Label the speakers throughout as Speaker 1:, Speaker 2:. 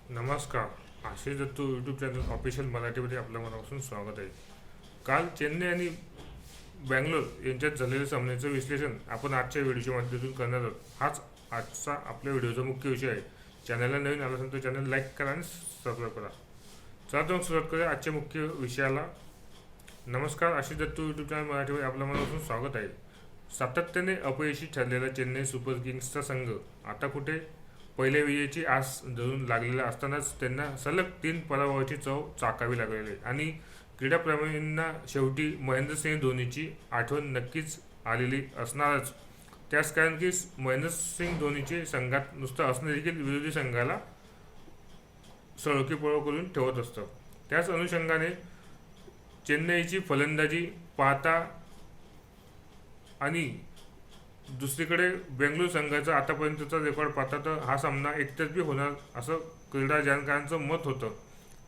Speaker 1: नमस्कार. Ashish Dattu YouTube channel official मराठीमध्ये आपल्या मनापासून स्वागत आहे. काल चेन्नई आणि बँगलोर यांच्यात झालेल्या सामन्याचं विश्लेषण आपण आजच्या व्हिडिओच्या माध्यमातून करणार आहोत. हाच आजचा आपल्या व्हिडिओचा मुख्य विषय आहे. चॅनलला नवीन आला असेल तर चॅनल लाईक करा आणि सबस्क्राईब करा. चला तर मग सुरुवात करूया आजच्या मुख्य विषयाला. नमस्कार. आशिष दत्तू यूट्यूब चॅनल मराठीमध्ये आपल्या मनापासून स्वागत आहे. सातत्याने अपयशी ठरलेला चेन्नई सुपर किंग्सचा संघ आता कुठे पहिल्या विजयाची आस धरून लागलेला असतानाच त्यांना सलग 3 पराभवाची चव चाकावी लागलेली आहे. आणि क्रीडाप्रेमींना शेवटी महेंद्रसिंह धोनीची आठवण नक्कीच आलेली असणारच. त्याच कारण की महेंद्रसिंह धोनीचे संघात नुसतं असणं देखील विरोधी संघाला सळोकीपळो करून ठेवत असतं. त्याच अनुषंगाने चेन्नईची फलंदाजी पाहता आणि दुसरीकडे बेंगळुरू संघाचा आतापर्यंतचा रेकॉर्ड पाहता तर हा सामना एकतर्फी होणार असं क्रीडा जाणकारांचं मत होतं.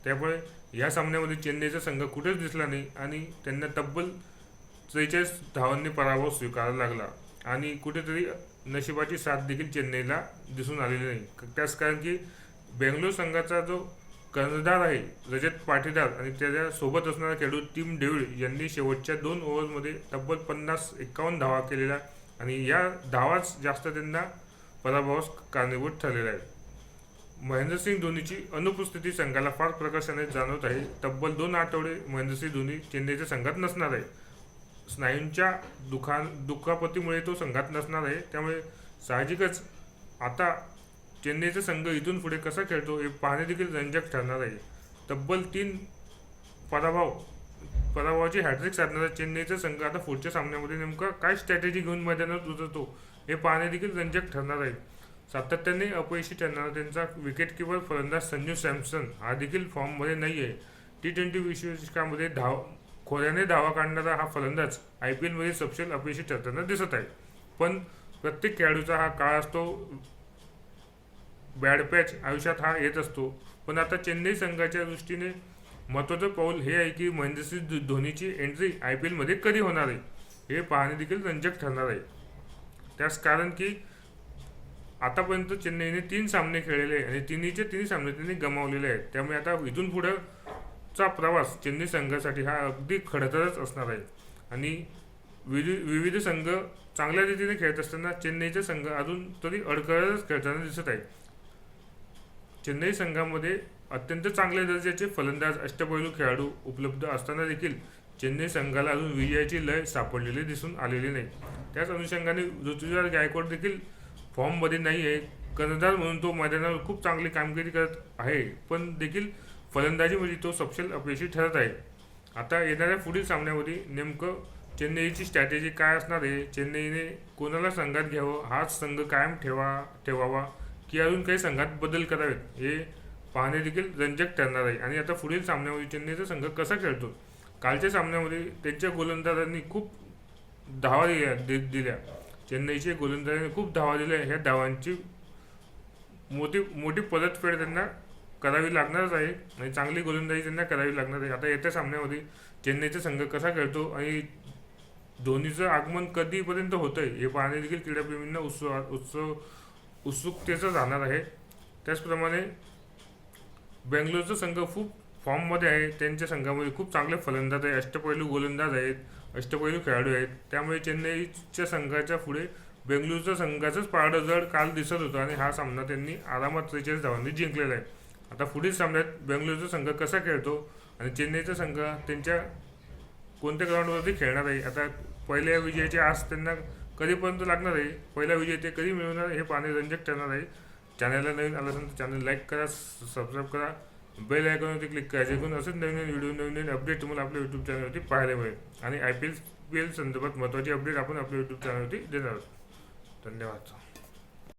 Speaker 1: त्यामुळे या सामन्यामध्ये चेन्नईचा संघ कुठेच दिसला नाही आणि त्यांना तब्बल 43 धावांनी पराभव स्वीकारावा लागला. आणि कुठेतरी नशिबाची साथ देखील चेन्नईला दिसून आलेली नाही. त्याच कारण की बेंगळुरू संघाचा जो कर्णधार आहे रजत पाटीदार आणि त्याच्यासोबत असणारा खेळाडू टीम डेव्हिड यांनी शेवटच्या 2 ओव्हरमध्ये तब्बल 50-51 धावा केलेल्या आणि या धावाच जास्त त्यांना पराभवास कारणीभूत ठरलेला आहे. महेंद्रसिंह धोनीची अनुपस्थिती संघाला फार प्रकर्षाने जाणवत आहे. तब्बल 2 आठवडे महेंद्रसिंह धोनी चेन्नईच्या संघात नसणार आहे. स्नायूंच्या दुखापतीमुळे तो संघात नसणार आहे. त्यामुळे साहजिकच आता चेन्नईचा संघ इथून पुढे कसा खेळतो हे पाहणे देखील रंजक ठरणार आहे. तब्बल 3 पराभवाची हॅट्रिक साधणारा चेन्नईचा संघ आता पुढच्या सामन्यामध्ये नेमका काय स्ट्रॅटेजी घेऊन मैदानात उतरतो हे पाहणे देखील रंजक ठरणार आहे. सातत्याने अपयशी ठरणारा त्यांचा विकेटकीपर फलंदाज संजू सॅमसन हा देखील फॉर्ममध्ये नाही आहे. T20 विश्वचषकामध्ये खोऱ्याने धावा काढणारा हा फलंदाज IPL मध्ये सपशेल अपयशी ठरताना दिसत आहे. पण प्रत्येक खेळाडूचा हा काळ असतो, बॅड पॅच आयुष्यात हा येत असतो. पण आता चेन्नई संघाच्या दृष्टीने महत्त्वाचं पाऊल हे आहे की महेंद्रसिंह धोनीची एंट्री IPL मध्ये कधी होणार आहे हे पाहणे देखील रंजक ठरणार आहे. त्याच कारण की आतापर्यंत चेन्नईने 3 सामने खेळलेले आहे आणि तिन्ही सामने त्यांनी गमावलेले आहेत. त्यामुळे आता इथून पुढेचा प्रवास चेन्नई संघासाठी हा अगदी खडतरच असणार आहे. आणि विविध संघ चांगल्या रीतीने खेळत असताना चेन्नईचा संघ अजून तरी अडखळतच खेळताना दिसत आहे. चेन्नई संघामध्ये अत्यंत चांगल्या दर्जाचे फलंदाज अष्टपैलू खेळाडू उपलब्ध असताना देखील चेन्नई संघाला अजून विजयाची लय सापडलेली दिसून आलेली नाही. त्याच अनुषंगाने ऋतुराज गायकवाड देखील फॉर्ममध्ये नाही आहे. कर्णधार म्हणून तो मैदानावर खूप चांगली कामगिरी करत आहे, पण देखील फलंदाजीमध्ये तो सपशेल अपयशी ठरत आहे. आता येणाऱ्या पुढील सामन्यामध्ये नेमकं चेन्नईची स्ट्रॅटेजी काय असणार आहे, चेन्नईने कोणाला संघात घ्यावं, हाच संघ कायम ठेवावा की अजून काही संघात बदल करावेत हे पाहणे देखील रंजक ठरणार आहे. आणि आता पुढील सामन्यामध्ये चेन्नईचा संघ कसा खेळतो. कालच्या सामन्यामध्ये त्यांच्या गोलंदाजांनी खूप धावा दिल्या. चेन्नईचे गोलंदाजांनी खूप धावा दिल्या. ह्या धावांची मोठी परतफेड त्यांना करावी लागणारच आहे आणि चांगली गोलंदाजी त्यांना करावी लागणार आहे. आता येत्या सामन्यामध्ये चेन्नईचा संघ कसा खेळतो आणि धोनीचं आगमन कधीपर्यंत होतंय हे पाहणे देखील क्रीडाप्रेमींना उत्सुकतेचं राहणार आहे. त्याचप्रमाणे बेंगलोरचा संघ खूप फॉर्ममध्ये आहे. त्यांच्या संघामध्ये खूप चांगले फलंदाज आहेत, अष्टपैलू गोलंदाज आहेत, अष्टपैलू खेळाडू आहेत. त्यामुळे चेन्नईच्या संघाच्या पुढे बेंगलोरच्या संघाचंच पारडं जड काल दिसत होतं आणि हा सामना त्यांनी आरामात 43 धावांनी जिंकलेला आहे. आता पुढील सामन्यात बेंगलोरचा संघ कसा खेळतो आणि चेन्नईचा संघ त्यांच्या कोणत्या ग्राउंडवरती खेळणार आहे. आता पहिल्या विजयाची आस त्यांना कधीपर्यंत लागणार आहे, पहिला विजय ते कधी मिळवणार हे पाहणे रंजक ठरणार आहे. चॅनलला नवीन आलं असेल तर चॅनल लाईक करा, सबस्क्राईब करा, बेल आयकॉनवरती क्लिक करा, जेणेकरून असंच नवीन व्हिडिओ नवीन अपडेट तुम्हाला आपल्या यूट्यूब चॅनलवरती पाहायला मिळेल. आणि IPL संदर्भात महत्त्वाची अपडेट आपण आपल्या यूट्यूब चॅनलवरती देणार आहोत. धन्यवाद.